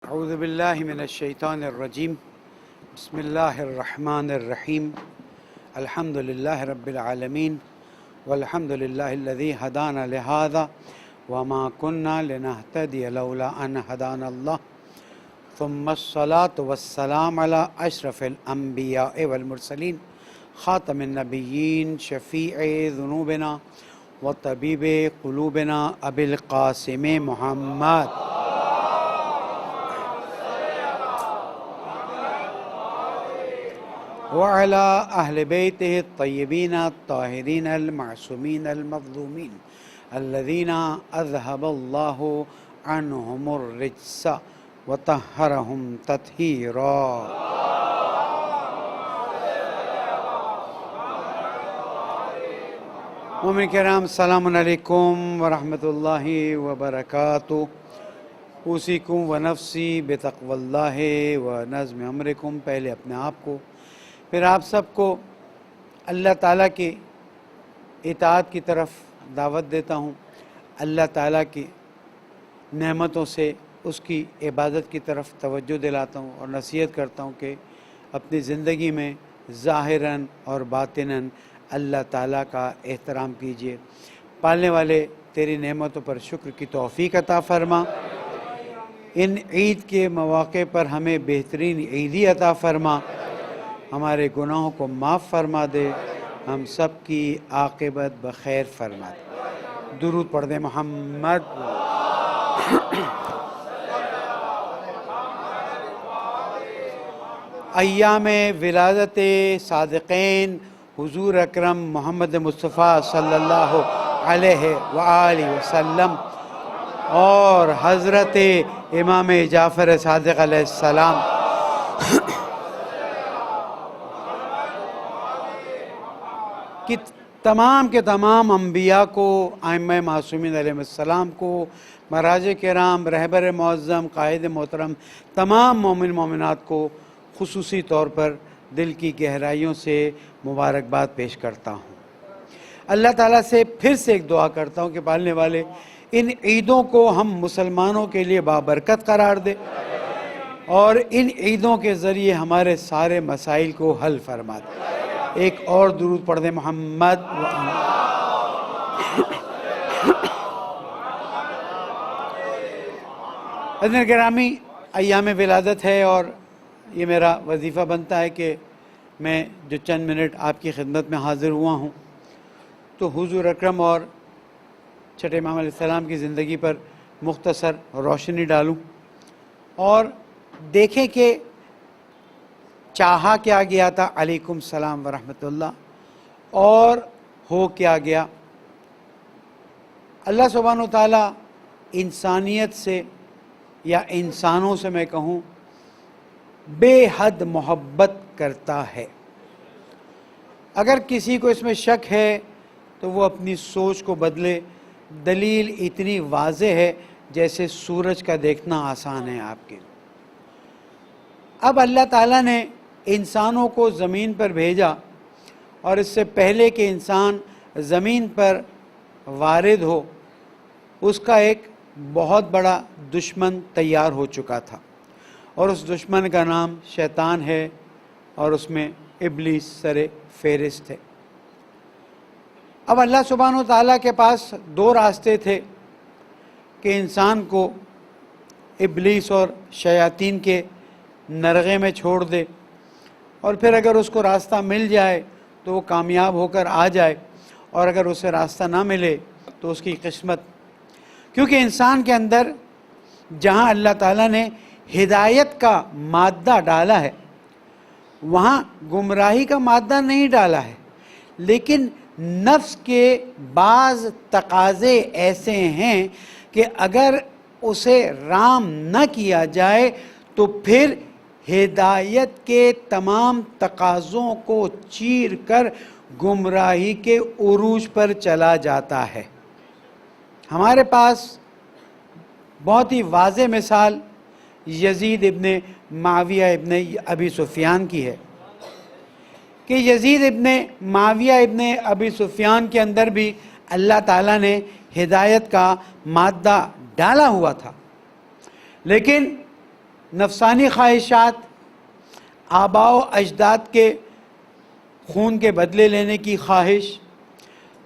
اعوذ باللہ من الشیطان الرجیم بسم اللہ الرحمن الرحیم الحمد للہ رب العالمین والحمد للہ الذی ہدانا لہذا وما كنا لنہتدی لولا ان ہدانا اللہ ثم الصلاة والسلام علی اشرف الانبیاء والمرسلین خاتم النبیین شفیع ذنوبنا وطبیب قلوبنا ابی القاسم محمد وعلى أهل بيته الطيبين الطاهرين المعصومين المظلومين الذين أذهب الله عنهم الرجس وطهرهم تطهيرا. مومن کرام السلام علیکم ورحمۃ اللہ وبرکاتہ. اوصیکم ونفسی بتقوی اللہ ونظم امرکم. پہلے اپنے آپ کو پھر آپ سب کو اللہ تعالیٰ کی اطاعت کی طرف دعوت دیتا ہوں. اللہ تعالیٰ کی نعمتوں سے اس کی عبادت کی طرف توجہ دلاتا ہوں اور نصیحت کرتا ہوں کہ اپنی زندگی میں ظاہراً اور باطناً اللہ تعالیٰ کا احترام کیجیے. پالنے والے تیری نعمتوں پر شکر کی توفیق عطا فرما. ان عید کے مواقع پر ہمیں بہترین عیدی عطا فرما. ہمارے گناہوں کو معاف فرما دے. ہم سب کی عاقبت بخیر فرما دے. درود پڑھ دے محمد. ایام ولادت صادقین حضور اکرم محمد مصطفیٰ صلی اللہ علیہ وآلہ وسلم اور حضرت امام جعفر صادق علیہ السلام کہ تمام کے تمام انبیاء کو، ائمہ معصومین علیہ السلام کو، مراج کرام، رہبر معظم، قائد محترم، تمام مومن مومنات کو خصوصی طور پر دل کی گہرائیوں سے مبارکباد پیش کرتا ہوں. اللہ تعالیٰ سے پھر سے ایک دعا کرتا ہوں کہ پالنے والے ان عیدوں کو ہم مسلمانوں کے لیے بابرکت قرار دے اور ان عیدوں کے ذریعے ہمارے سارے مسائل کو حل فرما دے. ایک اور درود پڑھ دے محمد. حضرت گرامی، ایام ولادت ہے اور یہ میرا وظیفہ بنتا ہے کہ میں جو چند منٹ آپ کی خدمت میں حاضر ہوا ہوں تو حضور اکرم اور چھٹے امام علیہ السلام کی زندگی پر مختصر روشنی ڈالوں اور دیکھیں کہ چاہا کیا گیا تھا، علیکم السلام ورحمۃ اللہ، اور ہو کیا گیا. اللہ سبحانہ وتعالیٰ انسانیت سے یا انسانوں سے میں کہوں بے حد محبت کرتا ہے. اگر کسی کو اس میں شک ہے تو وہ اپنی سوچ کو بدلے. دلیل اتنی واضح ہے جیسے سورج کا دیکھنا آسان ہے آپ کے. اب اللہ تعالیٰ نے انسانوں کو زمین پر بھیجا اور اس سے پہلے کہ انسان زمین پر وارد ہو اس کا ایک بہت بڑا دشمن تیار ہو چکا تھا اور اس دشمن کا نام شیطان ہے اور اس میں ابلیس سر فہرست ہے. اب اللہ سبحانہ و تعالیٰ کے پاس دو راستے تھے کہ انسان کو ابلیس اور شیاطین کے نرغے میں چھوڑ دے اور پھر اگر اس کو راستہ مل جائے تو وہ کامیاب ہو کر آ جائے اور اگر اسے راستہ نہ ملے تو اس کی قسمت. کیونکہ انسان کے اندر جہاں اللہ تعالیٰ نے ہدایت کا مادہ ڈالا ہے وہاں گمراہی کا مادہ نہیں ڈالا ہے، لیکن نفس کے بعض تقاضے ایسے ہیں کہ اگر اسے رام نہ کیا جائے تو پھر ہدایت کے تمام تقاضوں کو چیر کر گمراہی کے عروج پر چلا جاتا ہے. ہمارے پاس بہت ہی واضح مثال یزید ابن معاویہ ابن ابی سفیان کی ہے کہ یزید ابن معاویہ ابن ابی سفیان کے اندر بھی اللہ تعالیٰ نے ہدایت کا مادہ ڈالا ہوا تھا، لیکن نفسانی خواہشات، آباء و اجداد کے خون کے بدلے لینے کی خواہش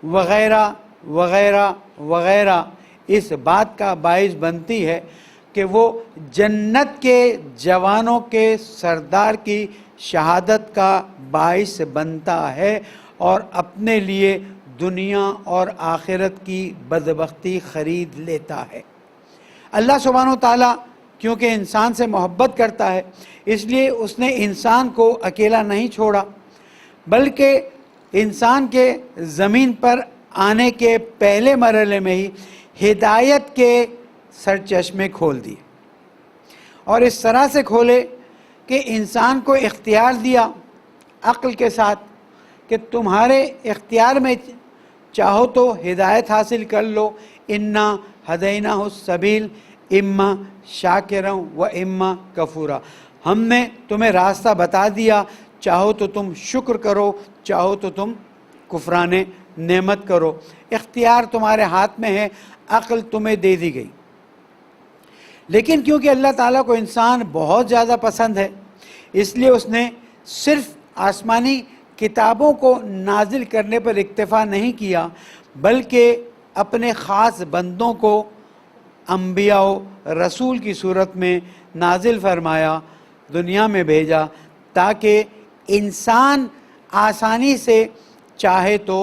وغیرہ وغیرہ وغیرہ اس بات کا باعث بنتی ہے کہ وہ جنت کے جوانوں کے سردار کی شہادت کا باعث بنتا ہے اور اپنے لیے دنیا اور آخرت کی بدبختی خرید لیتا ہے۔ اللہ سبحانہ و تعالیٰ کیونکہ انسان سے محبت کرتا ہے، اس لیے اس نے انسان کو اکیلا نہیں چھوڑا، بلکہ انسان کے زمین پر آنے کے پہلے مرحلے میں ہی ہدایت کے سرچشمے کھول دیے، اور اس طرح سے کھولے کہ انسان کو اختیار دیا عقل کے ساتھ کہ تمہارے اختیار میں چاہو تو ہدایت حاصل کر لو، انا ہدیناہ السبیل اما شاکرا و اما کفورا، ہم نے تمہیں راستہ بتا دیا، چاہو تو تم شکر کرو، چاہو تو تم کفران نعمت کرو، اختیار تمہارے ہاتھ میں ہے، عقل تمہیں دے دی گئی۔ لیکن کیونکہ اللہ تعالیٰ کو انسان بہت زیادہ پسند ہے، اس لیے اس نے صرف آسمانی کتابوں کو نازل کرنے پر اکتفا نہیں کیا، بلکہ اپنے خاص بندوں کو انبیاء و رسول کی صورت میں نازل فرمایا، دنیا میں بھیجا، تاکہ انسان آسانی سے چاہے تو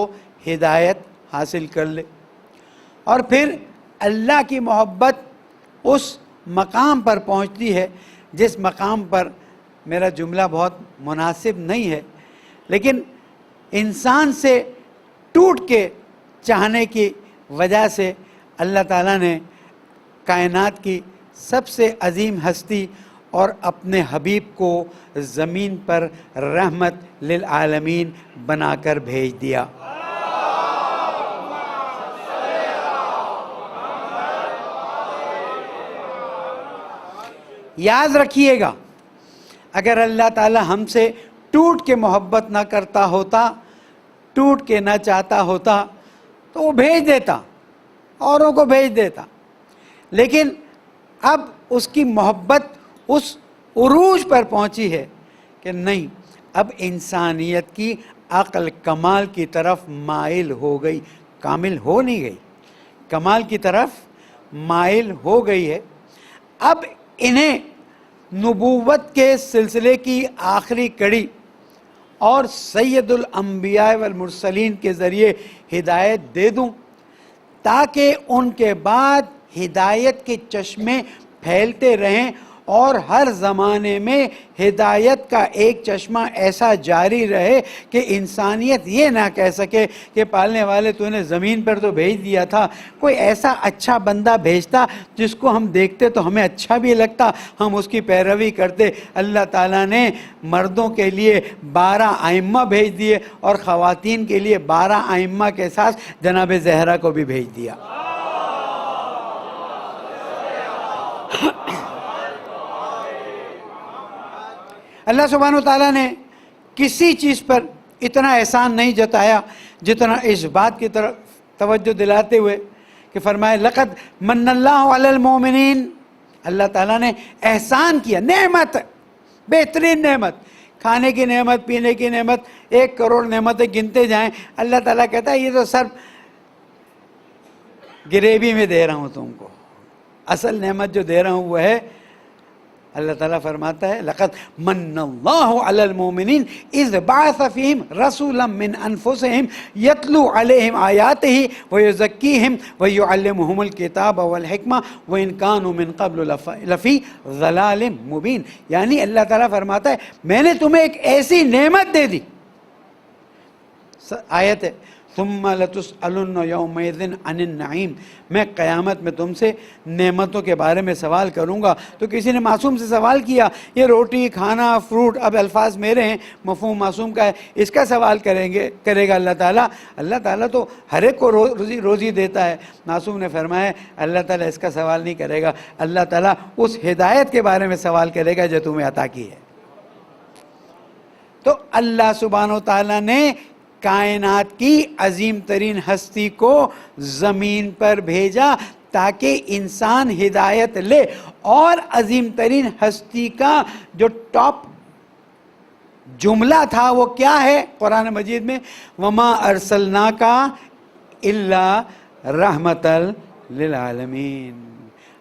ہدایت حاصل کر لے۔ اور پھر اللہ کی محبت اس مقام پر پہنچتی ہے جس مقام پر، میرا جملہ بہت مناسب نہیں ہے، لیکن انسان سے ٹوٹ کے چاہنے کی وجہ سے اللہ تعالیٰ نے کائنات کی سب سے عظیم ہستی اور اپنے حبیب کو زمین پر رحمت للعالمین بنا کر بھیج دیا۔ یاد رکھیے گا، اگر اللہ تعالیٰ ہم سے ٹوٹ کے محبت نہ کرتا ہوتا، ٹوٹ کے نہ چاہتا ہوتا، تو وہ بھیج دیتا، اوروں کو بھیج دیتا، لیکن اب اس کی محبت اس عروج پر پہنچی ہے کہ نہیں، اب انسانیت کی عقل کمال کی طرف مائل ہو گئی، کامل ہو نہیں گئی، کمال کی طرف مائل ہو گئی ہے۔ اب انہیں نبوت کے سلسلے کی آخری کڑی اور سید الانبیاء والمرسلین کے ذریعے ہدایت دے دوں، تاکہ ان کے بعد ہدایت کے چشمے پھیلتے رہیں اور ہر زمانے میں ہدایت کا ایک چشمہ ایسا جاری رہے کہ انسانیت یہ نہ کہہ سکے کہ پالنے والے تو نے زمین پر تو بھیج دیا تھا، کوئی ایسا اچھا بندہ بھیجتا جس کو ہم دیکھتے تو ہمیں اچھا بھی لگتا، ہم اس کی پیروی کرتے۔ اللہ تعالیٰ نے مردوں کے لیے 12 ائمہ بھیج دیے اور خواتین کے لیے 12 ائمہ کے ساتھ جناب زہرا کو بھی بھیج دیا۔ اللہ سبحانہ وتعالیٰ نے کسی چیز پر اتنا احسان نہیں جتایا جتنا اس بات کی طرف توجہ دلاتے ہوئے کہ فرمائے لقد من اللہ علی المؤمنین، اللہ تعالیٰ نے احسان کیا، نعمت، بہترین نعمت، کھانے کی نعمت، پینے کی نعمت، 1 کروڑ نعمتیں گنتے جائیں، اللہ تعالیٰ کہتا ہے یہ تو صرف گریوی میں دے رہا ہوں تم کو، اصل نعمت جو دے رہا ہوں وہ ہے، اللہ تعالیٰ فرماتا ہے لقد من اللہ علی المؤمنین اذ بعث فیہم رسولا من انفسہم یتلو علیہم آیاتہ ویزکیہم ویعلمہم الکتاب والحکمہ وان کانوا من قبل لفی ضلال مبین۔ یعنی اللہ تعالیٰ فرماتا ہے میں نے تمہیں ایک ایسی نعمت دے دی، آیت ہے ثم لتسألن یومئذ عن النعیم، میں قیامت میں تم سے نعمتوں کے بارے میں سوال کروں گا۔ تو کسی نے معصوم سے سوال کیا، یہ روٹی کھانا فروٹ، اب الفاظ میرے ہیں، مفہوم معصوم کا ہے، اس کا سوال کرے گا اللہ تعالیٰ؟ اللہ تعالیٰ تو ہر ایک کو روزی دیتا ہے۔ معصوم نے فرمایا اللہ تعالیٰ اس کا سوال نہیں کرے گا، اللہ تعالیٰ اس ہدایت کے بارے میں سوال کرے گا جو تمہیں عطا کی ہے۔ تو اللہ سبحانہ و تعالیٰ نے کائنات کی عظیم ترین ہستی کو زمین پر بھیجا تاکہ انسان ہدایت لے. اور عظیم ترین ہستی کا جو ٹاپ جملہ تھا وہ کیا ہے قرآن مجید میں؟ وَمَا أَرْسَلْنَاكَ إِلَّا رَحْمَةً لِلْعَالَمِينَ.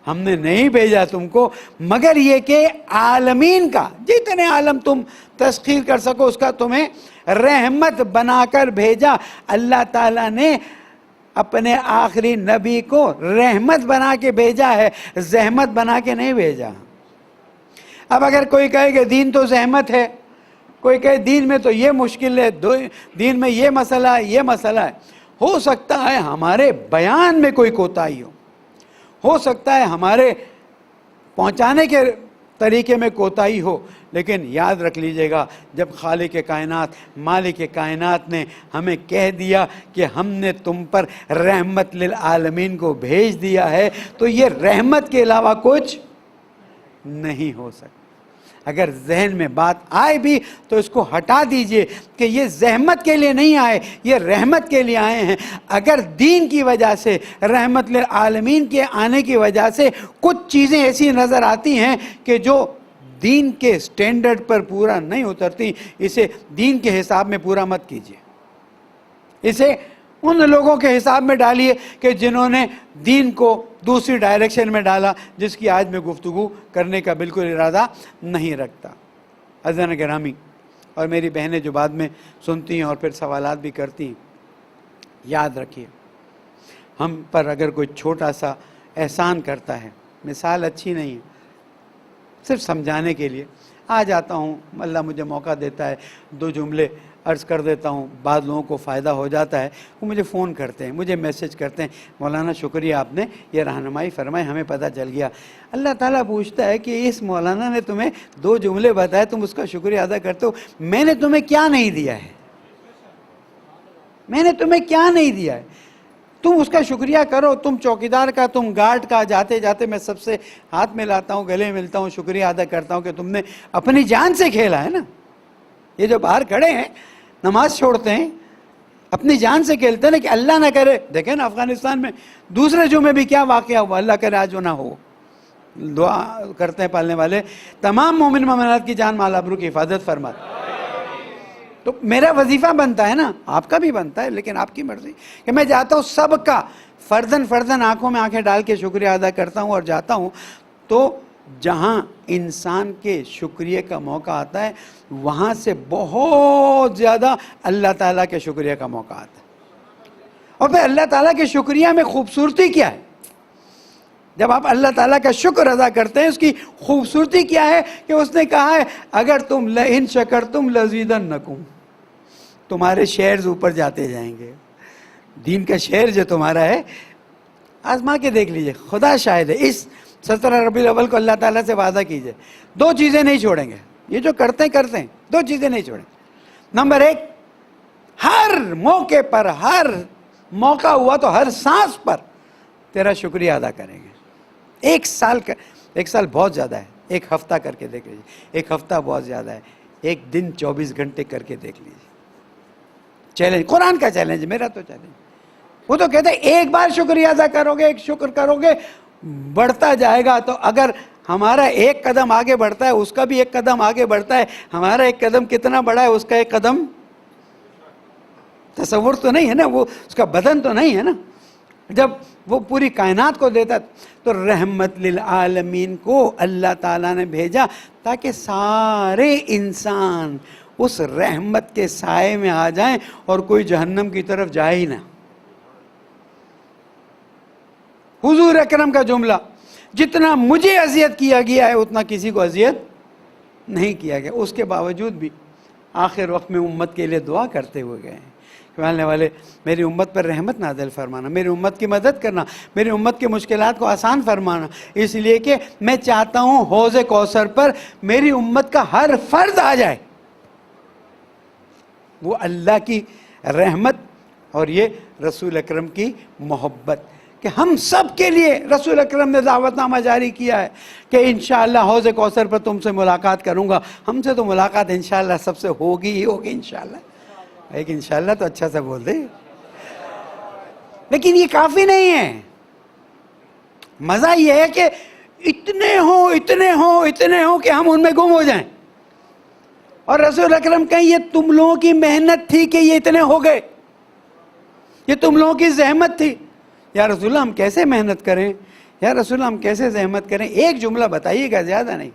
ہم نے نہیں بھیجا تم کو مگر یہ کہ عالمین کا جتنے عالم تم تسخیر کر سکو اس کا تمہیں رحمت بنا کر بھیجا. اللہ تعالیٰ نے اپنے آخری نبی کو رحمت بنا کے بھیجا ہے، زحمت بنا کے نہیں بھیجا. اب اگر کوئی کہے کہ دین تو زحمت ہے، کوئی کہے دین میں تو یہ مشکل ہے، دین میں یہ مسئلہ ہے، یہ مسئلہ ہے، ہو سکتا ہے ہمارے بیان میں کوئی کوتاہی ہو سکتا ہے ہمارے پہنچانے کے طریقے میں کوتاہی ہو، لیکن یاد رکھ لیجئے گا جب خالق کائنات مالک کائنات نے ہمیں کہہ دیا کہ ہم نے تم پر رحمت للعالمین کو بھیج دیا ہے تو یہ رحمت کے علاوہ کچھ نہیں ہو سکتا. اگر ذہن میں بات آئے بھی تو اس کو ہٹا دیجئے کہ یہ زحمت کے لیے نہیں آئے، یہ رحمت کے لیے آئے ہیں. اگر دین کی وجہ سے رحمت للعالمین کے آنے کی وجہ سے کچھ چیزیں ایسی نظر آتی ہیں کہ جو دین کے سٹینڈرڈ پر پورا نہیں اترتی، اسے دین کے حساب میں پورا مت کیجئے. اسے ان لوگوں کے حساب میں ڈالیے کہ جنہوں نے دین کو دوسری ڈائریکشن میں ڈالا، جس کی آج میں گفتگو کرنے کا بالکل ارادہ نہیں رکھتا. عزیزان گرامی اور میری بہنیں جو بعد میں سنتی ہیں اور پھر سوالات بھی کرتی ہیں، یاد رکھیے ہم پر اگر کوئی چھوٹا سا احسان کرتا ہے، مثال اچھی نہیں ہے، صرف سمجھانے کے لیے آ جاتا ہوں، اللہ مجھے موقع دیتا ہے، 2 جملے عرض کر دیتا ہوں، بعض لوگوں کو فائدہ ہو جاتا ہے، وہ مجھے فون کرتے ہیں، مجھے میسج کرتے ہیں، مولانا شکریہ آپ نے یہ رہنمائی فرمائی، ہمیں پتہ چل گیا. اللہ تعالیٰ پوچھتا ہے کہ اس مولانا نے تمہیں 2 جملے بتائے، تم اس کا شکریہ ادا کرتے ہو، میں نے تمہیں کیا نہیں دیا ہے؟ میں نے تمہیں کیا نہیں دیا ہے؟ تم اس کا شکریہ کرو. تم چوکیدار کا، تم گارڈ کا، جاتے جاتے میں سب سے ہاتھ ملاتا ہوں، گلے ملتا ہوں، شکریہ ادا کرتا ہوں کہ تم نے اپنی جان سے کھیلا ہے نا. یہ جو باہر کھڑے ہیں نماز چھوڑتے ہیں، اپنی جان سے کھیلتے ہیں نا، کہ اللہ نہ کرے. دیکھیں نا افغانستان میں دوسرے جمعے بھی کیا واقعہ ہوا، اللہ کرے آج وہ نہ ہو. دعا کرتے ہیں پالنے والے تمام مومن مومنات کی جان مال آبرو کی حفاظت فرماتے. تو میرا وظیفہ بنتا ہے نا، آپ کا بھی بنتا ہے، لیکن آپ کی مرضی کہ میں جاتا ہوں سب کا فردن آنکھوں میں آنکھیں ڈال کے شکریہ ادا کرتا ہوں اور جاتا ہوں. تو جہاں انسان کے شکریہ کا موقع آتا ہے وہاں سے بہت زیادہ اللہ تعالیٰ کے شکریہ کا موقع آتا ہے. اور پھر اللہ تعالیٰ کے شکریہ میں خوبصورتی کیا ہے؟ جب آپ اللہ تعالیٰ کا شکر ادا کرتے ہیں اس کی خوبصورتی کیا ہے کہ اس نے کہا ہے اگر تم لئن شکرتم لزیدنکم، تمہارے شیئرز اوپر جاتے جائیں گے. دین کا شیئر جو تمہارا ہے آزما کے دیکھ لیجئے، خدا شاہد ہے. اس 17 ربیع الاول کو اللہ تعالیٰ سے وعدہ کیجئے 2 چیزیں نہیں چھوڑیں گے. یہ جو کرتے ہیں 2 چیزیں نہیں چھوڑیں. نمبر 1، ہر موقع پر، ہر موقع ہوا تو ہر سانس پر تیرا شکریہ ادا کریں گے. 1 سال بہت زیادہ ہے، 1 ہفتہ کر کے دیکھ لیجیے. 1 ہفتہ بہت زیادہ ہے، 1 دن 24 گھنٹے کر کے دیکھ لیجیے. چیلنج، قرآن کا چیلنج، میرا تو چیلنج. وہ تو کہتے ہیں 1 بار شکریہ ادا کرو گے، 1 شکر کرو گے، بڑھتا جائے گا. تو اگر ہمارا 1 قدم آگے بڑھتا ہے اس کا بھی 1 قدم آگے بڑھتا ہے. ہمارا 1 قدم کتنا بڑا ہے اس کا 1 قدم تصور تو نہیں ہے نا، وہ اس کا بدن تو نہیں ہے نا. جب وہ پوری کائنات کو دیتا تو رحمت للعالمین کو اللہ تعالیٰ نے بھیجا تاکہ سارے انسان اس رحمت کے سائے میں آ جائیں اور کوئی جہنم کی طرف جائے ہی نہ. حضور اکرم کا جملہ، جتنا مجھے اذیت کیا گیا ہے اتنا کسی کو اذیت نہیں کیا گیا. اس کے باوجود بھی آخر وقت میں امت کے لیے دعا کرتے ہوئے گئے ہیں کہ ماننے والے میری امت پر رحمت نازل فرمانا، میری امت کی مدد کرنا، میری امت کی مشکلات کو آسان فرمانا. اس لیے کہ میں چاہتا ہوں حوض کوثر پر میری امت کا ہر فرد آ جائے. وہ اللہ کی رحمت اور یہ رسول اکرم کی محبت کہ ہم سب کے لیے رسول اکرم نے دعوت نامہ جاری کیا ہے کہ انشاءاللہ حوض کوثر پر تم سے ملاقات کروں گا. ہم سے تو ملاقات انشاءاللہ سب سے ہوگی ہی ہوگی انشاءاللہ. ایک انشاءاللہ تو اچھا سا بول دے. لیکن یہ کافی نہیں ہے. مزہ یہ ہے کہ اتنے ہوں کہ ہم ان میں گم ہو جائیں. اور رسول اکرم کہیں یہ تم لوگوں کی محنت تھی کہ یہ اتنے ہو گئے, یہ تم لوگوں کی زحمت تھی. یا رسول اللہ ہم کیسے محنت کریں, یا رسول اللہ ہم کیسے زحمت کریں؟ ایک جملہ بتائیے گا, زیادہ نہیں.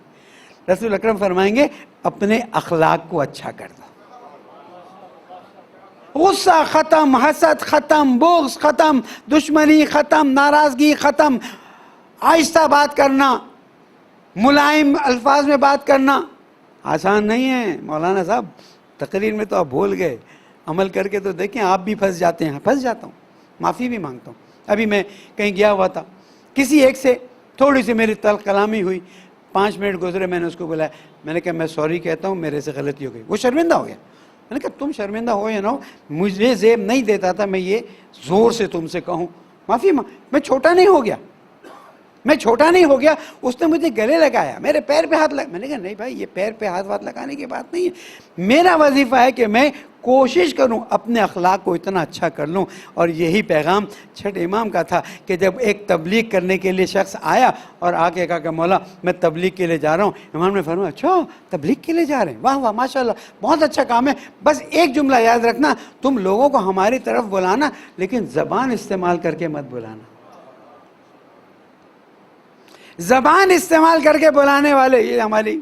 رسول اکرم فرمائیں گے اپنے اخلاق کو اچھا کر دو. غصہ ختم, حسد ختم, بغض ختم, دشمنی ختم, ناراضگی ختم, آہستہ بات کرنا, ملائم الفاظ میں بات کرنا آسان نہیں ہے مولانا صاحب. تقریر میں تو آپ بھول گئے, عمل کر کے تو دیکھیں آپ بھی پھنس جاتے ہیں. پھنس جاتا ہوں, معافی بھی مانگتا ہوں. ابھی میں کہیں گیا ہوا تھا, کسی ایک سے تھوڑی سی میری تلخ کلامی ہوئی, 5 منٹ گزرے, میں نے اس کو بلایا, میں نے کہا میں سوری کہتا ہوں, میرے سے غلطی ہو گئی. وہ شرمندہ ہو گیا. میں نے کہا تم شرمندہ ہو یا نہ ہو, مجھے زیب نہیں دیتا تھا میں یہ زور سے تم سے کہوں, معافی میں چھوٹا نہیں ہو گیا, میں چھوٹا نہیں ہو گیا. اس نے مجھے گلے لگایا, میرے پیر پہ ہاتھ میں نے کہا نہیں بھائی, یہ پیر پہ ہاتھ لگانے کی بات نہیں ہے. میرا وظیفہ ہے کہ میں کوشش کروں اپنے اخلاق کو اتنا اچھا کر لوں. اور یہی پیغام چھٹے امام کا تھا کہ جب ایک تبلیغ کرنے کے لیے شخص آیا اور آ کے کہا کہ مولا میں تبلیغ کے لیے جا رہا ہوں, امام نے فرمایا اچھا تبلیغ کے لیے جا رہے ہیں, واہ واہ ماشاءاللہ بہت اچھا کام ہے. بس ایک جملہ یاد رکھنا, تم لوگوں کو ہماری طرف بلانا لیکن زبان استعمال کر کے مت بلانا. زبان استعمال کر کے بلانے والے یہ ہماری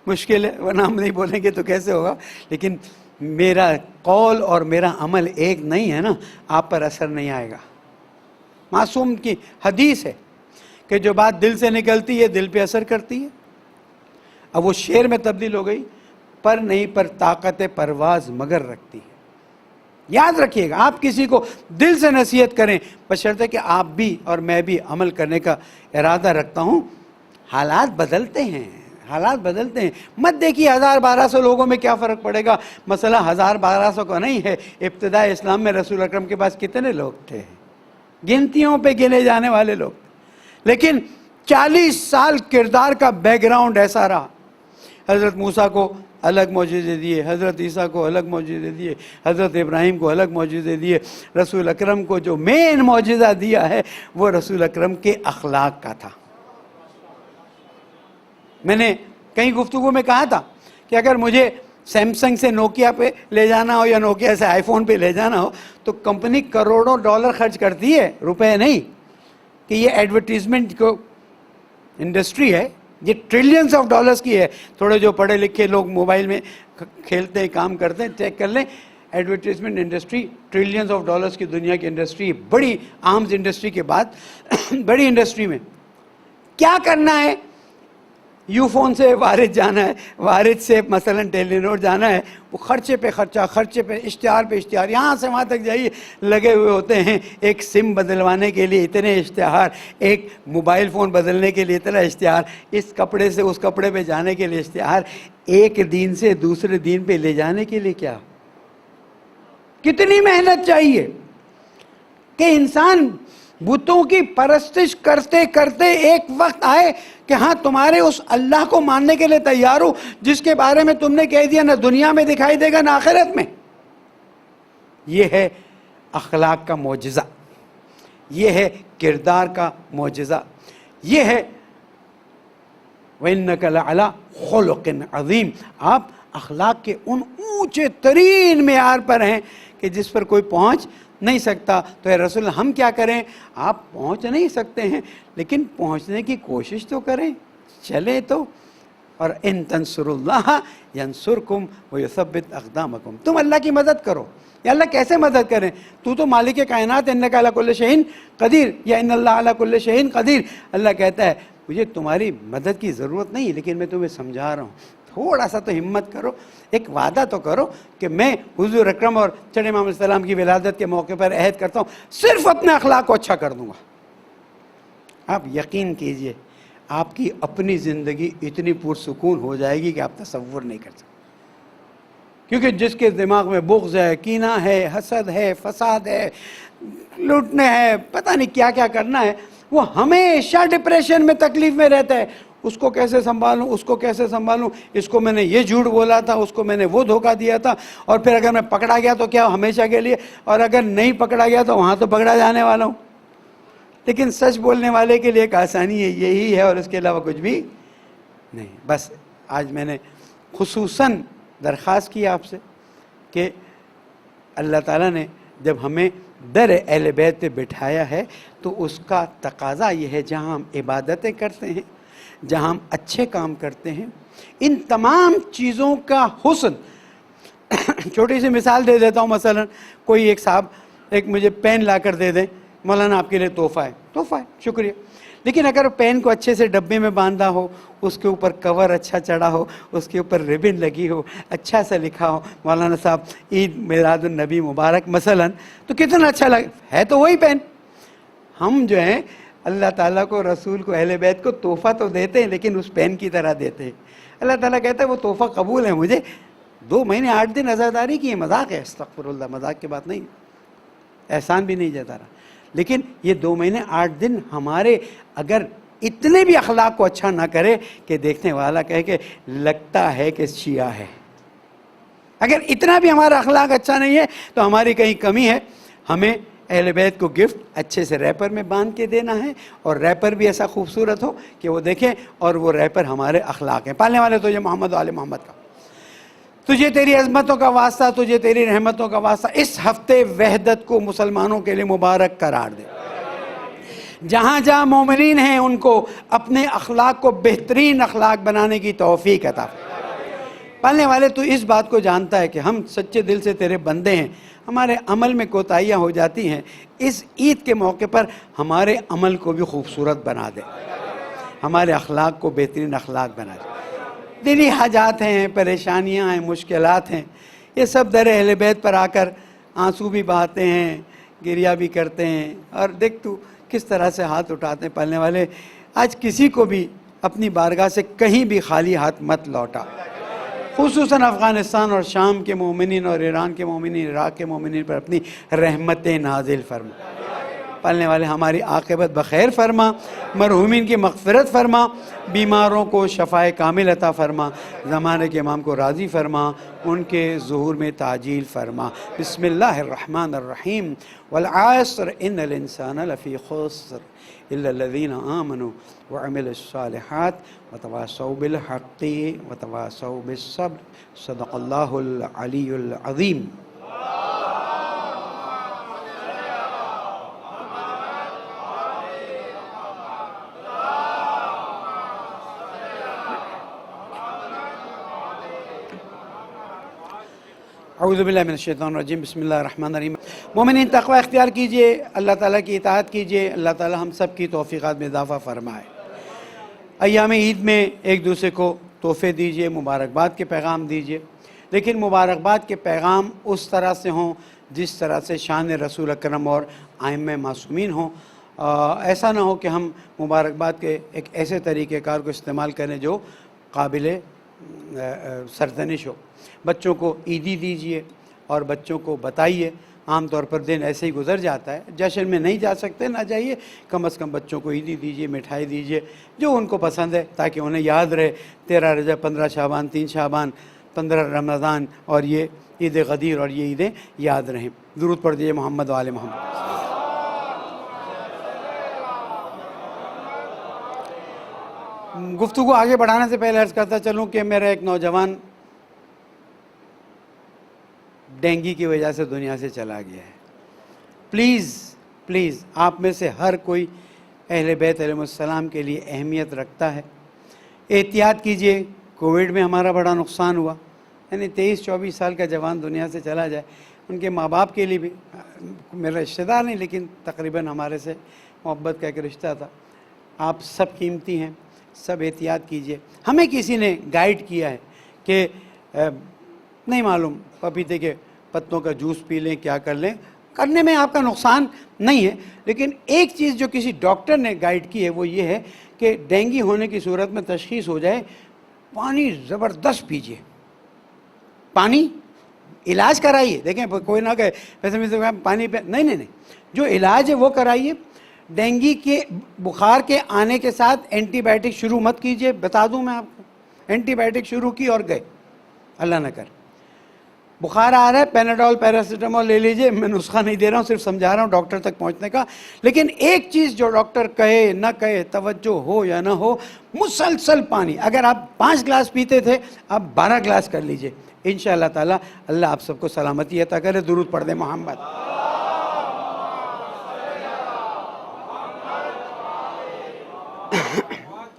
مشکل ہے, ورنہ ہم نہیں بولیں گے تو کیسے ہوگا. لیکن میرا قول اور میرا عمل ایک نہیں ہے نا, آپ پر اثر نہیں آئے گا. معصوم کی حدیث ہے کہ جو بات دل سے نکلتی ہے دل پہ اثر کرتی ہے. اب وہ شعر میں تبدیل ہو گئی, پر نہیں پر طاقت پرواز مگر رکھتی ہے. یاد رکھیے گا, آپ کسی کو دل سے نصیحت کریں بشرطے کہ آپ بھی اور میں بھی عمل کرنے کا ارادہ رکھتا ہوں. حالات بدلتے ہیں, حالات بدلتے ہیں. مت دیکھیے 1000-1200 لوگوں میں کیا فرق پڑے گا. مسئلہ 1000-1200 کا نہیں ہے. ابتداء اسلام میں رسول اکرم کے پاس کتنے لوگ تھے؟ گنتیوں پہ گنے جانے والے لوگ. لیکن 40 سال کردار کا بیک گراؤنڈ ایسا رہا. حضرت موسیٰ کو الگ معجزے دیے, حضرت عیسیٰ کو الگ معجزے دیے, حضرت ابراہیم کو الگ معجزے دیے. رسول اکرم کو جو مین معجزہ دیا ہے وہ رسول اکرم کے اخلاق کا تھا. میں نے کہیں گفتگو میں کہا تھا کہ اگر مجھے سیمسنگ سے نوکیا پہ لے جانا ہو یا نوکیا سے آئی فون پہ لے جانا ہو تو کمپنی کروڑوں ڈالر خرچ کرتی ہے, روپے نہیں. کہ یہ ایڈورٹیزمنٹ کو انڈسٹری ہے, یہ ٹریلینز آف ڈالرز کی ہے. تھوڑے جو پڑھے لکھے لوگ موبائل میں کھیلتے ہیں, کام کرتے ہیں, چیک کر لیں. Advertisement industry trillions of dollars کی دنیا کی انڈسٹری, بڑی آرمز انڈسٹری کے بعد بڑی انڈسٹری میں کیا کرنا ہے. یو فون سے وارد جانا ہے, وارد سے مثلا ٹیلی نوٹ جانا ہے, وہ خرچے پہ خرچہ, خرچے پہ اشتہار پہ اشتہار, یہاں سے وہاں تک جائیے لگے ہوئے ہوتے ہیں. ایک سم بدلوانے کے لیے اتنے اشتہار, ایک موبائل فون بدلنے کے لیے اتنا اشتہار, اس کپڑے سے اس کپڑے پہ جانے کے لیے اشتہار, ایک دین سے دوسرے دین پہ لے جانے کے لیے کیا کتنی محنت چاہیے. کہ انسان بتوں کی پرستش کرتے کرتے ایک وقت آئے کہ ہاں تمہارے اس اللہ کو ماننے کے لیے تیار ہو جس کے بارے میں تم نے کہہ دیا نہ دنیا میں دکھائی دے گا نہ آخرت میں. یہ ہے اخلاق کا معجزہ, یہ ہے کردار کا معجزہ, یہ ہے وَإِنَّكَ لَعَلَىٰ خُلُقٍ عَظِيمٍ. آپ اخلاق کے ان اونچے ترین معیار پر ہیں کہ جس پر کوئی پہنچ نہیں سکتا. تو اے رسول اللہ ہم کیا کریں؟ آپ پہنچ نہیں سکتے ہیں لیکن پہنچنے کی کوشش تو کریں, چلیں تو. اور ان تنصروا اللہ ینصرکم ویثبت اقدامکم. تم اللہ کی مدد کرو. یا اللہ کیسے مدد کریں؟ تو مالک کائنات, انک علی کل شیء قدیر, یا ان اللہ علی کل شیء قدیر. اللہ کہتا ہے مجھے تمہاری مدد کی ضرورت نہیں لیکن میں تمہیں سمجھا رہا ہوں, تھوڑا سا تو ہمت کرو, ایک وعدہ تو کرو کہ میں حضور اکرم اور چڑھے امام علیہ السلام کی ولادت کے موقع پر عہد کرتا ہوں صرف اپنے اخلاق کو اچھا کر دوں گا. آپ یقین کیجئے آپ کی اپنی زندگی اتنی پرسکون ہو جائے گی کہ آپ تصور نہیں کر سکتے. کیونکہ جس کے دماغ میں بغض ہے, کینہ ہے, حسد ہے, فساد ہے, لوٹنے ہے, پتہ نہیں کیا کیا کرنا ہے, وہ ہمیشہ ڈپریشن میں, تکلیف میں رہتا ہے. اس کو کیسے سنبھالوں, اس کو کیسے سنبھالوں, اس کو میں نے یہ جھوٹ بولا تھا, اس کو میں نے وہ دھوکہ دیا تھا, اور پھر اگر میں پکڑا گیا تو کیا ہمیشہ کے لیے, اور اگر نہیں پکڑا گیا تو وہاں تو پکڑا جانے والا ہوں. لیکن سچ بولنے والے کے لیے ایک آسانی ہے، یہی ہے اور اس کے علاوہ کچھ بھی نہیں۔ بس آج میں نے خصوصاً درخواست کی آپ سے کہ اللہ تعالیٰ نے جب ہمیں در اہل بیت پہ بٹھایا ہے تو اس کا تقاضا یہ ہے جہاں ہم عبادتیں کرتے ہیں، جہاں ہم اچھے کام کرتے ہیں، ان تمام چیزوں کا حسن۔ چھوٹی سی مثال دے دیتا ہوں، مثلا کوئی ایک صاحب ایک مجھے پین لا کر دے دیں، مولانا آپ کے لیے تحفہ ہے، شکریہ، لیکن اگر پین کو اچھے سے ڈبے میں باندھا ہو، اس کے اوپر کور اچھا چڑھا ہو، اس کے اوپر ریبن لگی ہو، اچھا سا لکھا ہو مولانا صاحب عید میلاد النبی مبارک مثلا، تو کتنا اچھا لگے، ہے تو وہی پین۔ ہم جو ہیں اللہ تعالیٰ کو، رسول کو، اہل بیت کو تحفہ تو دیتے ہیں لیکن اس پین کی طرح دیتے ہیں۔ اللہ تعالیٰ کہتا ہے وہ تحفہ قبول ہے مجھے، 2 مہینے 8 دن عزاداری کی ہے، مذاق ہے، استغفر اللہ، مذاق کی بات نہیں، احسان بھی نہیں جاتا رہا، لیکن یہ 2 مہینے 8 دن ہمارے اگر اتنے بھی اخلاق کو اچھا نہ کرے کہ دیکھنے والا کہے کہ لگتا ہے کہ شیعہ ہے، اگر اتنا بھی ہمارا اخلاق اچھا نہیں ہے تو ہماری کہیں کمی ہے۔ ہمیں اہل بیت کو گفٹ اچھے سے ریپر میں باندھ کے دینا ہے، اور ریپر بھی ایسا خوبصورت ہو کہ وہ دیکھیں اور وہ ریپر ہمارے اخلاق ہیں۔ پالنے والے تو یہ محمد و آل محمد کا، تجھے تیری عظمتوں کا واسطہ، تجھے تیری رحمتوں کا واسطہ، اس ہفتے وحدت کو مسلمانوں کے لیے مبارک قرار دے۔ جہاں جہاں مومنین ہیں ان کو اپنے اخلاق کو بہترین اخلاق بنانے کی توفیق عطا فرما۔ پالنے والے تو اس بات کو جانتا ہے کہ ہم سچے دل سے تیرے بندے ہیں، ہمارے عمل میں کوتاہیاں ہو جاتی ہیں، اس عید کے موقع پر ہمارے عمل کو بھی خوبصورت بنا دے، ہمارے اخلاق کو بہترین اخلاق بنا دے۔ دلی حاجات ہیں، پریشانیاں ہیں، مشکلات ہیں، یہ سب در اہل بیت پر آ کر آنسو بھی بہاتے ہیں، گریہ بھی کرتے ہیں، اور دیکھ تو کس طرح سے ہاتھ اٹھاتے ہیں۔ پالنے والے آج کسی کو بھی اپنی بارگاہ سے کہیں بھی خالی ہاتھ مت لوٹا، خصوصاً افغانستان اور شام کے مومنین اور ایران کے مومنین، عراق کے مومنین پر اپنی رحمتیں نازل فرما۔ پالنے والے ہماری عاقبت بخیر فرما، مرحومین کی مغفرت فرما، بیماروں کو شفائے کامل عطا فرما، زمانے کے امام کو راضی فرما، ان کے ظہور میں تعجیل فرما۔ بسم اللہ الرحمن الرحیم، والعصر ان الانسان لفی خسر الا الذین آمنوا وعملوا الصالحات وتواصوا بالحق وتواصوا بالصبر، صدق اللہ العلی العظیم۔ اعوذ باللہ من الشیطان الرجیم، بسم اللہ الرحمن الرحیم۔ مومنین تقوی اختیار کیجئے، اللہ تعالیٰ کی اطاعت کیجئے، اللہ تعالیٰ ہم سب کی توفیقات میں اضافہ فرمائے۔ ایام عید میں ایک دوسرے کو تحفے دیجئے، مبارکباد کے پیغام دیجئے، لیکن مبارکباد کے پیغام اس طرح سے ہوں جس طرح سے شان رسول اکرم اور ائمہ معصومین ہوں۔ ایسا نہ ہو کہ ہم مبارکباد کے ایک ایسے طریقہ کار کو استعمال کریں جو قابل سرزنش ہو۔ بچوں کو عیدی دیجئے اور بچوں کو بتائیے، عام طور پر دن ایسے ہی گزر جاتا ہے، جشن میں نہیں جا سکتے نہ جائیے، کم از کم بچوں کو عیدی دیجئے، مٹھائی دیجئے جو ان کو پسند ہے، تاکہ انہیں یاد رہے 13 رجب، 15 شعبان، 3 شعبان، 15 رمضان اور یہ عید غدیر اور یہ عیدیں یاد رہیں۔ درود پڑھ دیجئے محمد و آل محمد۔ گفتگو آگے بڑھانے سے پہلے عرض کرتا چلوں کہ میرا ایک نوجوان ڈینگی کی وجہ سے دنیا سے چلا گیا ہے۔ پلیز آپ میں سے ہر کوئی اہل بیت علیہ السلام کے لیے اہمیت رکھتا ہے، احتیاط کیجئے۔ کووڈ میں ہمارا بڑا نقصان ہوا، یعنی 23-24 سال کا جوان دنیا سے چلا جائے، ان کے ماں باپ کے لیے بھی، میرا رشتہ دار نہیں لیکن تقریباً ہمارے سے محبت کا ایک رشتہ تھا۔ آپ سب قیمتی ہیں، سب احتیاط کیجئے۔ ہمیں کسی نے گائیڈ کیا ہے کہ نہیں معلوم پپیتے کے پتوں کا جوس پی لیں، کیا کر لیں، کرنے میں آپ کا نقصان نہیں ہے، لیکن ایک چیز جو کسی ڈاکٹر نے گائیڈ کی ہے وہ یہ ہے کہ ڈینگی ہونے کی صورت میں تشخیص ہو جائے، پانی زبردست پیجئے، پانی علاج کرائیے۔ دیکھیں کوئی نہ کہے ویسے پانی پہ، نہیں، جو علاج ہے وہ کرائیے۔ ڈینگی کے بخار کے آنے کے ساتھ اینٹی بائیوٹک شروع مت کیجئے، بتا دوں میں آپ کو، اینٹی بائیوٹک شروع کی اور گئے، اللہ نہ کرے۔ بخار آ رہا ہے پیناڈول پیراسیٹامول لے لیجئے، میں نسخہ نہیں دے رہا ہوں، صرف سمجھا رہا ہوں ڈاکٹر تک پہنچنے کا. لیکن ایک چیز جو ڈاکٹر کہے نہ کہے، توجہ ہو یا نہ ہو، مسلسل پانی. اگر آپ 5 گلاس پیتے تھے آپ 12 گلاس کر لیجئے، انشاءاللہ تعالی اللہ آپ سب کو سلامتی عطا کرے. درود پڑھ دیں محمد.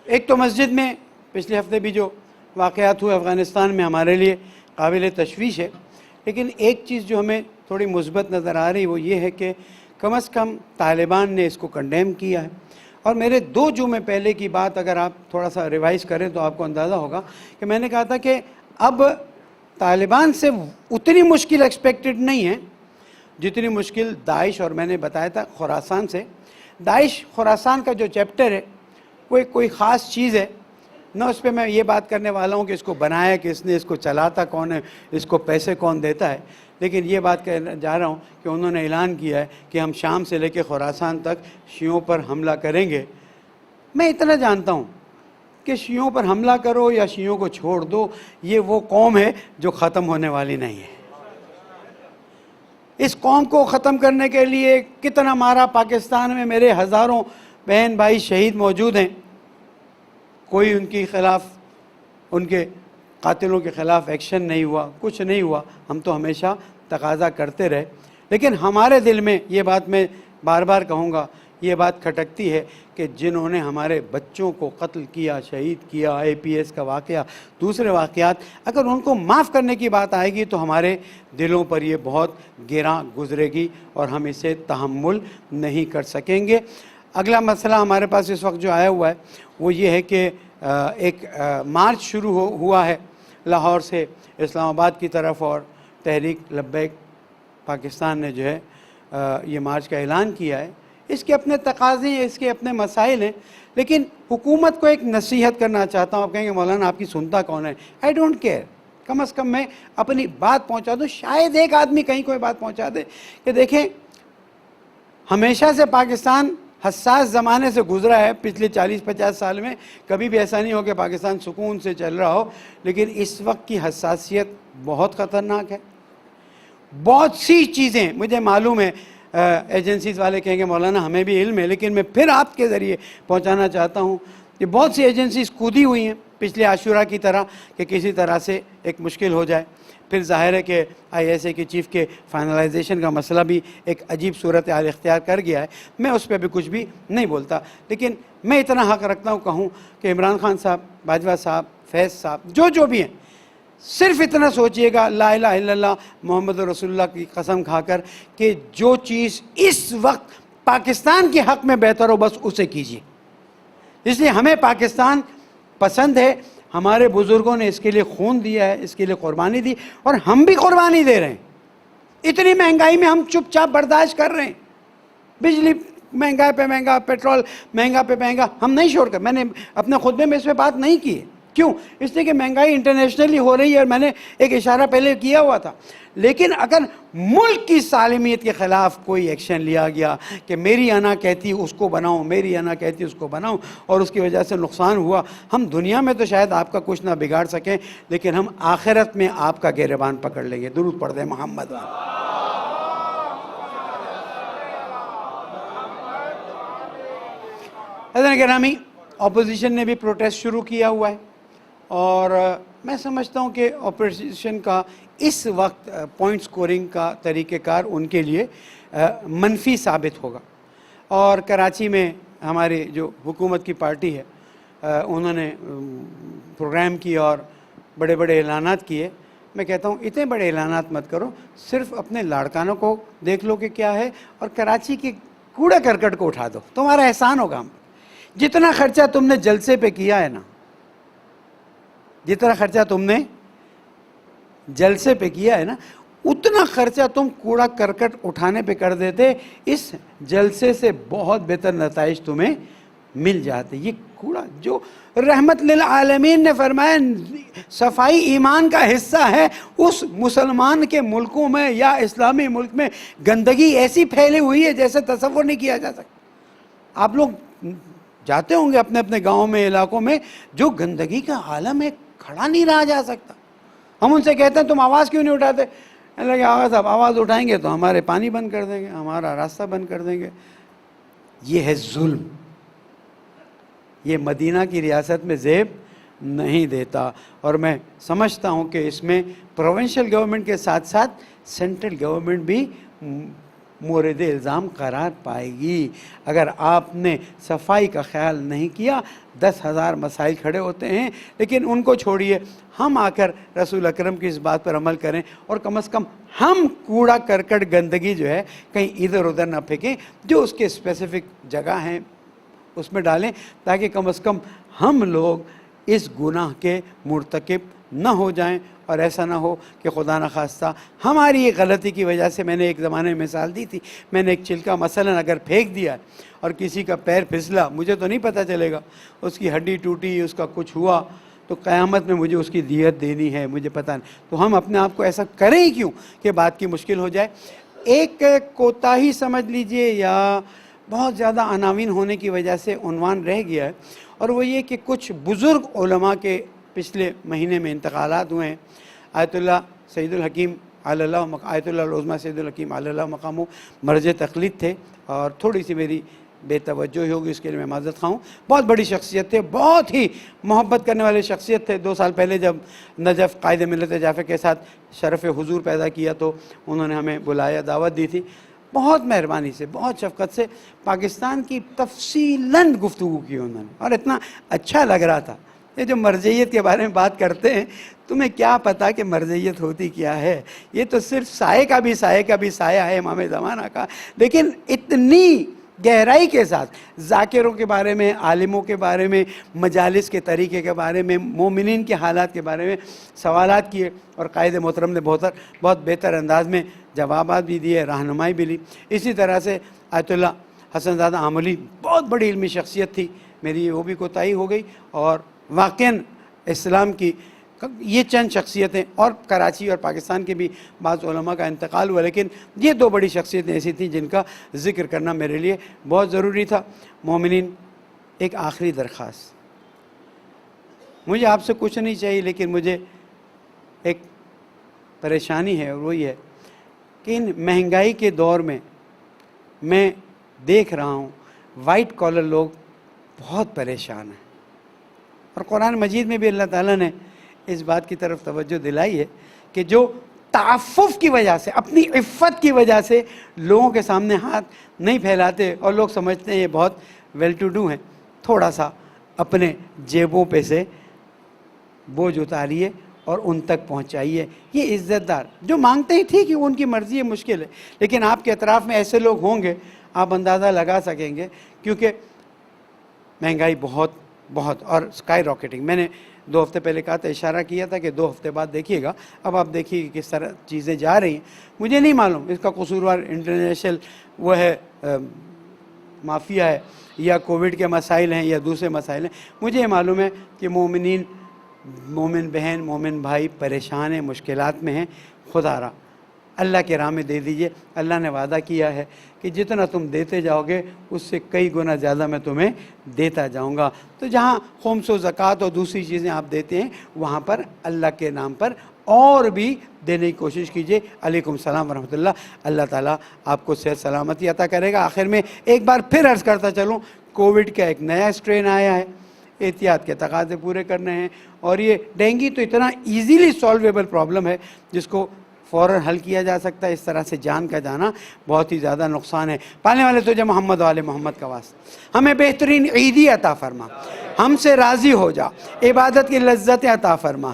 ایک تو مسجد میں پچھلے ہفتے بھی جو واقعات ہوئے افغانستان میں ہمارے لیے قابل تشویش ہے، لیکن ایک چیز جو ہمیں تھوڑی مثبت نظر آ رہی وہ یہ ہے کہ کم از کم طالبان نے اس کو کنڈیم کیا ہے. اور میرے 2 جمعے پہلے کی بات اگر آپ تھوڑا سا ریوائز کریں تو آپ کو اندازہ ہوگا کہ میں نے کہا تھا کہ اب طالبان سے اتنی مشکل ایکسپیکٹڈ نہیں ہے جتنی مشکل داعش، اور میں نے بتایا تھا خراسان سے. داعش خراسان کا جو چیپٹر ہے وہ کوئی خاص چیز ہے نہ، اس پہ میں یہ بات کرنے والا ہوں کہ اس کو بنایا کس نے، اس کو چلاتا کون ہے، اس کو پیسے کون دیتا ہے. لیکن یہ بات کہنا جا رہا ہوں کہ انہوں نے اعلان کیا ہے کہ ہم شام سے لے کے خراسان تک شیعوں پر حملہ کریں گے. میں اتنا جانتا ہوں کہ شیعوں پر حملہ کرو یا شیعوں کو چھوڑ دو، یہ وہ قوم ہے جو ختم ہونے والی نہیں ہے. اس قوم کو ختم کرنے کے لیے کتنا مارا پاکستان میں، میرے ہزاروں بہن بھائی شہید موجود ہیں، کوئی ان کے خلاف، ان کے قاتلوں کے خلاف ایکشن نہیں ہوا، کچھ نہیں ہوا. ہم تو ہمیشہ تقاضا کرتے رہے، لیکن ہمارے دل میں یہ بات میں بار بار کہوں گا، یہ بات کھٹکتی ہے کہ جنہوں نے ہمارے بچوں کو قتل کیا، شہید کیا، APS کا واقعہ، دوسرے واقعات، اگر ان کو معاف کرنے کی بات آئے گی تو ہمارے دلوں پر یہ بہت گراں گزرے گی اور ہم اسے تحمل نہیں کر سکیں گے. اگلا مسئلہ ہمارے پاس اس وقت جو آیا ہوا ہے وہ یہ ہے کہ ایک مارچ شروع ہوا ہے لاہور سے اسلام آباد کی طرف، اور تحریک لبیک پاکستان نے جو ہے یہ مارچ کا اعلان کیا ہے. اس کے اپنے تقاضے ہیں، اس کے اپنے مسائل ہیں، لیکن حکومت کو ایک نصیحت کرنا چاہتا ہوں. آپ کہیں گے مولانا آپ کی سنتا کون ہے؟ آئی ڈونٹ کیئر، کم از کم میں اپنی بات پہنچا دوں، شاید ایک آدمی کہیں کوئی بات پہنچا دے کہ دیکھیں ہمیشہ سے پاکستان حساس زمانے سے گزرا ہے. پچھلے 40-50 سال میں کبھی بھی ایسا نہیں ہو کہ پاکستان سکون سے چل رہا ہو، لیکن اس وقت کی حساسیت بہت خطرناک ہے. بہت سی چیزیں مجھے معلوم ہے، ایجنسیز والے کہیں گے مولانا ہمیں بھی علم ہے، لیکن میں پھر آپ کے ذریعے پہنچانا چاہتا ہوں کہ بہت سی ایجنسیز کودی ہوئی ہیں پچھلے عاشورہ کی طرح کہ کسی طرح سے ایک مشکل ہو جائے. پھر ظاہر ہے کہ ISA کے چیف کے فائنلائزیشن کا مسئلہ بھی ایک عجیب صورتحال اختیار کر گیا ہے. میں اس پہ بھی کچھ بھی نہیں بولتا، لیکن میں اتنا حق رکھتا ہوں کہوں کہ عمران خان صاحب، باجوہ صاحب، فیض صاحب، جو بھی ہیں، صرف اتنا سوچئے گا لا الہ الا اللہ محمد رسول اللہ کی قسم کھا کر کہ جو چیز اس وقت پاکستان کے حق میں بہتر ہو بس اسے کیجیے. اس لیے ہمیں پاکستان پسند ہے، ہمارے بزرگوں نے اس کے لیے خون دیا ہے، اس کے لیے قربانی دی، اور ہم بھی قربانی دے رہے ہیں. اتنی مہنگائی میں ہم چپ چاپ برداشت کر رہے ہیں، بجلی مہنگا پہ مہنگا، پیٹرول مہنگا پہ مہنگا، ہم نہیں چھوڑ کر. میں نے اپنے خطبے میں اس پہ بات نہیں کی ہے. کیوں؟ اس لیے کہ مہنگائی انٹرنیشنلی ہو رہی ہے اور میں نے ایک اشارہ پہلے کیا ہوا تھا. لیکن اگر ملک کی سالمیت کے خلاف کوئی ایکشن لیا گیا کہ میری انا کہتی اس کو بناؤں، میری انا کہتی اس کو بناؤں، اور اس کی وجہ سے نقصان ہوا، ہم دنیا میں تو شاید آپ کا کچھ نہ بگاڑ سکیں، لیکن ہم آخرت میں آپ کا گریبان پکڑ لیں گے. درود پڑھ دیں محمد. حضرت گرامی، اپوزیشن نے بھی پروٹیسٹ شروع کیا ہوا ہے، اور میں سمجھتا ہوں کہ اپوزیشن کا اس وقت پوائنٹ سکورنگ کا طریقہ کار ان کے لیے منفی ثابت ہوگا. اور کراچی میں ہماری جو حکومت کی پارٹی ہے انہوں نے پروگرام کیے اور بڑے بڑے اعلانات کیے. میں کہتا ہوں اتنے بڑے اعلانات مت کرو، صرف اپنے لاڑکانوں کو دیکھ لو کہ کیا ہے، اور کراچی کے کوڑا کرکٹ کو اٹھا دو، تمہارا احسان ہوگا. ہم جتنا خرچہ تم نے جلسے پہ کیا ہے نا، جتنا خرچہ تم نے جلسے پہ کیا ہے نا، اتنا خرچہ تم کوڑا کرکٹ اٹھانے پہ کر دیتے، اس جلسے سے بہت بہتر نتائج تمہیں مل جاتے. یہ کوڑا جو رحمت للعالمین نے فرمایا صفائی ایمان کا حصہ ہے، اس مسلمان کے ملکوں میں یا اسلامی ملک میں گندگی ایسی پھیلی ہوئی ہے جیسے تصور نہیں کیا جا سکتا. آپ لوگ جاتے ہوں گے اپنے اپنے گاؤں میں، علاقوں میں، جو گندگی کا عالم ہے، کھڑا نہیں رہا جا سکتا. ہم ان سے کہتے ہیں تم آواز کیوں نہیں اٹھاتے؟ اللہ کہ آغا صاحب آواز اٹھائیں گے تو ہمارے پانی بند کر دیں گے، ہمارا راستہ بند کر دیں گے۔ یہ ہے ظلم، یہ مدینہ کی ریاست میں زیب نہیں دیتا۔ اور میں سمجھتا ہوں کہ اس میں پروونشل گورنمنٹ کے ساتھ ساتھ سینٹرل گورنمنٹ بھی مورد الزام قرار پائے گی۔ اگر آپ نے صفائی کا خیال نہیں کیا 10,000 مسائل کھڑے ہوتے ہیں، لیکن ان کو چھوڑیے، ہم آ کر رسول اکرم کی اس بات پر عمل کریں، اور کم از کم ہم کوڑا کرکٹ گندگی جو ہے کہیں ادھر ادھر نہ پھینکیں، جو اس کے اسپیسیفک جگہ ہیں اس میں ڈالیں، تاکہ کم از کم ہم لوگ اس گناہ کے مرتکب نہ ہو جائیں، اور ایسا نہ ہو کہ خدا نخواستہ ہماری ایک غلطی کی وجہ سے، میں نے ایک زمانے میں مثال دی تھی، میں نے ایک چھلکا مثلا اگر پھینک دیا اور کسی کا پیر پھسلا، مجھے تو نہیں پتہ چلے گا، اس کی ہڈی ٹوٹی، اس کا کچھ ہوا، تو قیامت میں مجھے اس کی دیت دینی ہے، مجھے پتہ نہیں۔ تو ہم اپنے آپ کو ایسا کریں ہی کیوں کہ بات کی مشکل ہو جائے۔ ایک کوتاہی سمجھ لیجئے یا بہت زیادہ عناوین ہونے کی وجہ سے عنوان رہ گیا ہے، اور وہ یہ کہ کچھ بزرگ علماء کے پچھلے مہینے میں انتقالات ہوئے ہیں۔ آیت اللہ سید الحکیم علی اللہ، آیت اللہ العظمیٰ سید الحکیم علی اللہ مقامو مرج تقلید تھے، اور تھوڑی سی میری بے توجہی ہوگی، اس کے لیے میں معذرت خواہ ہوں۔ بہت بڑی شخصیت تھے، بہت ہی محبت کرنے والے شخصیت تھے۔ 2 سال پہلے جب نجف قائد ملت جعفر کے ساتھ شرف حضور پیدا کیا تو انہوں نے ہمیں بلایا، دعوت دی تھی، بہت مہربانی سے، بہت شفقت سے پاکستان کی تفصیلاً گفتگو کی انہوں نے، اور اتنا اچھا لگ رہا تھا۔ یہ جو مرجعیت کے بارے میں بات کرتے ہیں، تمہیں کیا پتا کہ مرجعیت ہوتی کیا ہے؟ یہ تو صرف سائے کا بھی سایہ ہے امام زمانہ کا، لیکن اتنی گہرائی کے ساتھ ذاکروں کے بارے میں، عالموں کے بارے میں، مجالس کے طریقے کے بارے میں، مومنین کے حالات کے بارے میں سوالات کیے، اور قائد محترم نے بہت بہتر انداز میں جوابات بھی دیے، رہنمائی بھی لی۔ اسی طرح سے آیت اللہ حسن زادہ آملی بہت بڑی علمی شخصیت تھی، میری وہ بھی کوتاہی ہو گئی، اور واقعاً اسلام کی یہ چند شخصیتیں، اور کراچی اور پاکستان کے بھی بعض علماء کا انتقال ہوا، لیکن یہ 2 بڑی شخصیتیں ایسی تھیں جن کا ذکر کرنا میرے لیے بہت ضروری تھا۔ مومنین، ایک آخری درخواست، مجھے آپ سے کچھ نہیں چاہیے، لیکن مجھے ایک پریشانی ہے، اور وہی ہے کہ ان مہنگائی کے دور میں میں دیکھ رہا ہوں وائٹ کالر لوگ بہت پریشان ہیں، اور قرآن مجید میں بھی اللہ تعالیٰ نے اس بات کی طرف توجہ دلائی ہے کہ جو تعفف کی وجہ سے، اپنی عفت کی وجہ سے لوگوں کے سامنے ہاتھ نہیں پھیلاتے، اور لوگ سمجھتے ہیں یہ بہت ویل ٹو ڈو ہیں، تھوڑا سا اپنے جیبوں پہ سے بوجھ اتاریے اور ان تک پہنچائیے۔ یہ عزت دار جو مانگتے ہیں، ٹھیک ہے، ان کی مرضی ہے، مشکل ہے، لیکن آپ کے اطراف میں ایسے لوگ ہوں گے، آپ اندازہ لگا سکیں گے، کیونکہ مہنگائی بہت اور اسکائی راکٹنگ۔ میں نے 2 ہفتے پہلے کہا تھا، اشارہ کیا تھا کہ 2 ہفتے بعد دیکھیے گا، اب آپ دیکھیے کس طرح چیزیں جا رہی ہیں۔ مجھے نہیں معلوم اس کا قصوروار انٹرنیشنل وہ ہے مافیا ہے، یا کووڈ کے مسائل ہیں، یا دوسرے مسائل ہیں۔ مجھے یہ معلوم ہے کہ مومنین، مومن بہن، مومن بھائی پریشان ہیں، مشکلات میں ہیں۔ خدا را اللہ کے راہ میں دے دیجئے۔ اللہ نے وعدہ کیا ہے کہ جتنا تم دیتے جاؤ گے اس سے کئی گنا زیادہ میں تمہیں دیتا جاؤں گا۔ تو جہاں خمس و زکوٰۃ اور دوسری چیزیں آپ دیتے ہیں، وہاں پر اللہ کے نام پر اور بھی دینے کی کوشش کیجئے۔ علیکم السلام ورحمۃ اللہ۔ اللہ تعالیٰ آپ کو صحت سلامتی عطا کرے گا۔ آخر میں ایک بار پھر عرض کرتا چلوں، کووڈ کا ایک نیا اسٹرین آیا ہے، احتیاط کے تقاضے پورے کرنے ہیں، اور یہ ڈینگی تو اتنا ایزیلی سالویبل پرابلم ہے جس کو فوراً حل کیا جا سکتا ہے۔ اس طرح سے جان کا جانا بہت ہی زیادہ نقصان ہے۔ پالنے والے تو جو محمد و آل محمد کا واسطہ، ہمیں بہترین عیدی عطا فرما، ہم سے راضی ہو جا، عبادت کی لذت عطا فرما،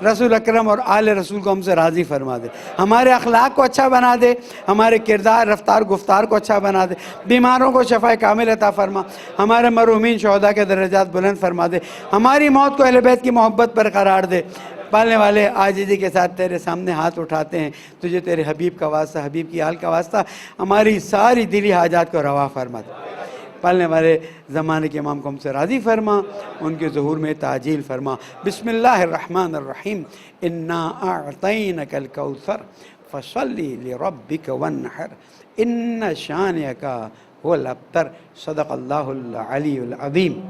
رسول اکرم اور آل رسول کو ہم سے راضی فرما دے، ہمارے اخلاق کو اچھا بنا دے، ہمارے کردار، رفتار، گفتار کو اچھا بنا دے، بیماروں کو شفا کامل عطا فرما، ہمارے مرحومین شہداء کے درجات بلند فرما دے، ہماری موت کو اہل بیت کی محبت پر قرار دے۔ پالنے والے عاجزی کے ساتھ تیرے سامنے ہاتھ اٹھاتے ہیں، تجھے تیرے حبیب کا واسطہ، حبیب کی آل کا واسطہ، ہماری ساری دلی حاجات کو روا فرما دے۔ پالنے والے زمانے کے امام کو ہم سے راضی فرما، ان کے ظہور میں تعجیل فرما۔ بسم اللہ الرحمن الرحیم، انا اعطینک الکوثر فصلی لربک وانحر ان شانئک هو الابتر۔ صدق اللہ العلی العظیم۔